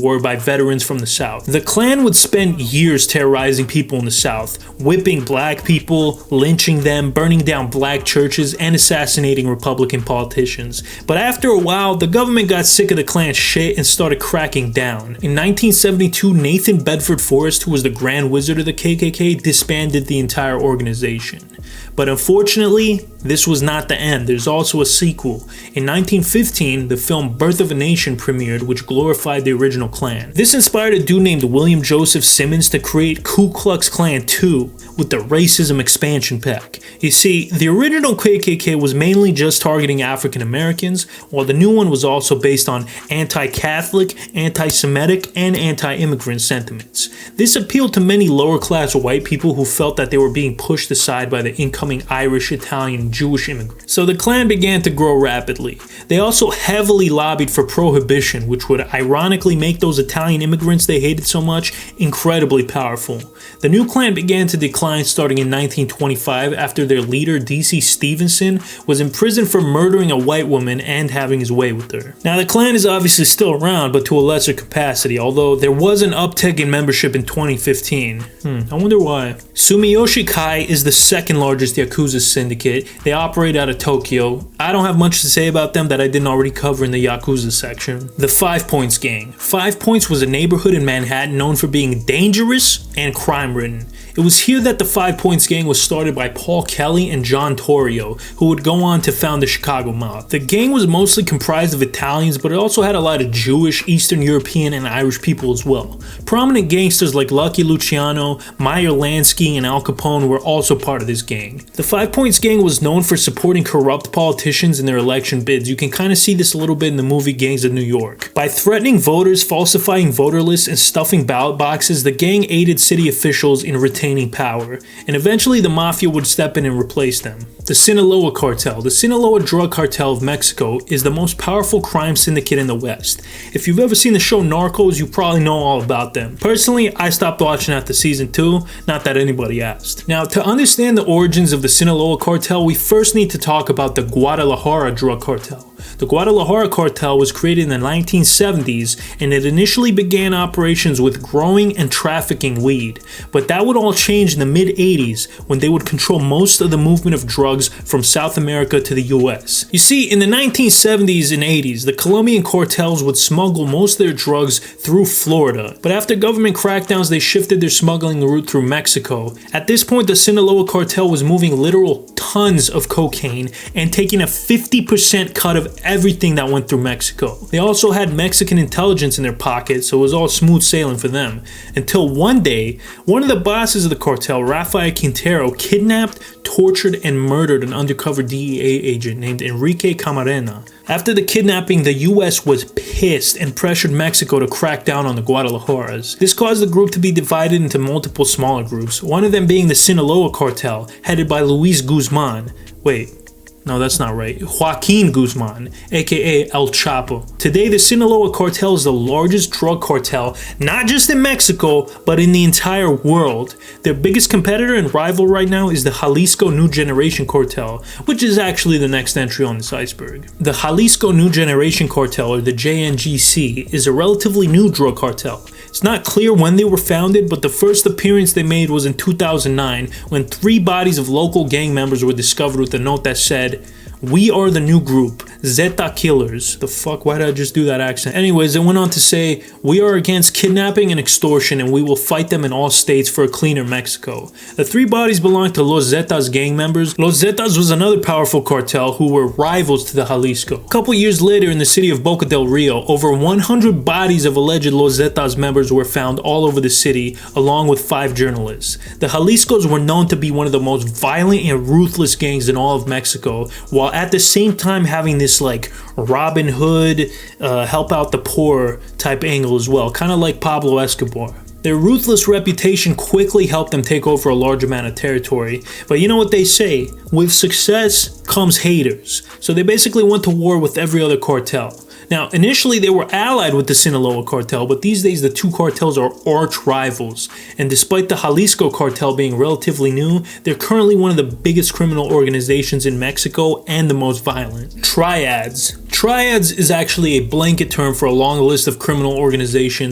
War by veterans from the South. The Klan would spend years terrorizing people in the South, whipping black people, lynching them, burning down black churches, and assassinating Republican politicians. But after a while, the government got sick of the Klan's shit and started cracking down. In 1972, Nathan Bedford Forrest, who was the Grand Wizard of the KKK, disbanded the entire organization. But unfortunately, this was not the end. There's also a sequel. In 1915, the film Birth of a Nation premiered, which glorified the original Klan. This inspired a dude named William Joseph Simmons to create Ku Klux Klan 2 with the racism expansion pack. You see, the original KKK was mainly just targeting African Americans, while the new one was also based on anti-Catholic, anti-Semitic, and anti-immigrant sentiments. This appealed to many lower-class white people who felt that they were being pushed aside by the incoming Irish, Italian, and Jewish immigrants. So the Klan began to grow rapidly. They also heavily lobbied for prohibition, which would ironically make those Italian immigrants they hated so much incredibly powerful. The new Klan began to decline starting in 1925 after their leader, D.C. Stevenson, was imprisoned for murdering a white woman and having his way with her. Now the Klan is obviously still around, but to a lesser capacity, although there was an uptick in membership in 2015. I wonder why. Sumiyoshi Kai is the second largest Yakuza syndicate. They operate out of Tokyo. I don't have much to say about them that I didn't already cover in the Yakuza section. The 5 Points Gang. 5 Points was a neighborhood in Manhattan known for being dangerous and crime-ridden. It was here that the 5 Points Gang was started by Paul Kelly and John Torrio, who would go on to found the Chicago Mob. The gang was mostly comprised of Italians, but it also had a lot of Jewish, Eastern European, and Irish people as well. Prominent gangsters like Lucky Luciano, Meyer Lansky, and Al Capone were also part of this gang. The 5 Points Gang was known for supporting corrupt politicians in their election bids. You can kind of see this a little bit in the movie Gangs of New York. By threatening voters, falsifying voter lists, and stuffing ballot boxes, the gang aided city officials in retaining power, and eventually the mafia would step in and replace them. The Sinaloa Cartel. The Sinaloa Drug Cartel of Mexico is the most powerful crime syndicate in the West. If you've ever seen the show Narcos, you probably know all about them. Personally, I stopped watching after season 2, not that anybody asked. Now, to understand the origins of the Sinaloa Cartel, we first need to talk about the Guadalajara Drug Cartel. The Guadalajara Cartel was created in the 1970s, and it initially began operations with growing and trafficking weed. But that would all change in the mid-80s when they would control most of the movement of drugs from South America to the US. You see, in the 1970s and 80s, the Colombian cartels would smuggle most of their drugs through Florida. But after government crackdowns, they shifted their smuggling route through Mexico. At this point, the Sinaloa Cartel was moving literal tons of cocaine and taking a 50% cut of everything that went through Mexico. They also had Mexican intelligence in their pocket, so it was all smooth sailing for them. Until one day, one of the bosses of the cartel, Rafael Quintero, kidnapped, tortured, and murdered an undercover DEA agent named Enrique Camarena. After the kidnapping, the US was pissed and pressured Mexico to crack down on the Guadalajaras. This caused the group to be divided into multiple smaller groups, one of them being the Sinaloa Cartel, headed by Luis Guzman. No, that's not right. Joaquin Guzman, aka El Chapo. Today, the Sinaloa Cartel is the largest drug cartel, not just in Mexico, but in the entire world. Their biggest competitor and rival right now is the Jalisco New Generation Cartel, which is actually the next entry on this iceberg. The Jalisco New Generation Cartel, or the JNGC, is a relatively new drug cartel. It's not clear when they were founded, but the first appearance they made was in 2009 when 3 bodies of local gang members were discovered with a note that said, "We are the new group, Zeta Killers." The fuck, why did I just do that accent? Anyways, it went on to say, "We are against kidnapping and extortion, and we will fight them in all states for a cleaner Mexico." The 3 bodies belonged to Los Zetas gang members. Los Zetas was another powerful cartel who were rivals to the Jalisco. A couple years later, in the city of Boca del Rio, over 100 bodies of alleged Los Zetas members were found all over the city, along with 5 journalists. The Jaliscos were known to be one of the most violent and ruthless gangs in all of Mexico, while at the same time having this like Robin Hood, help out the poor type angle as well, kind of like Pablo Escobar. Their ruthless reputation quickly helped them take over a large amount of territory, but you know what they say, with success comes haters. So they basically went to war with every other cartel. Now, initially they were allied with the Sinaloa cartel, but these days the 2 cartels are arch rivals. And despite the Jalisco cartel being relatively new, they're currently one of the biggest criminal organizations in Mexico and the most violent. Triads. Triads is actually a blanket term for a long list of criminal organizations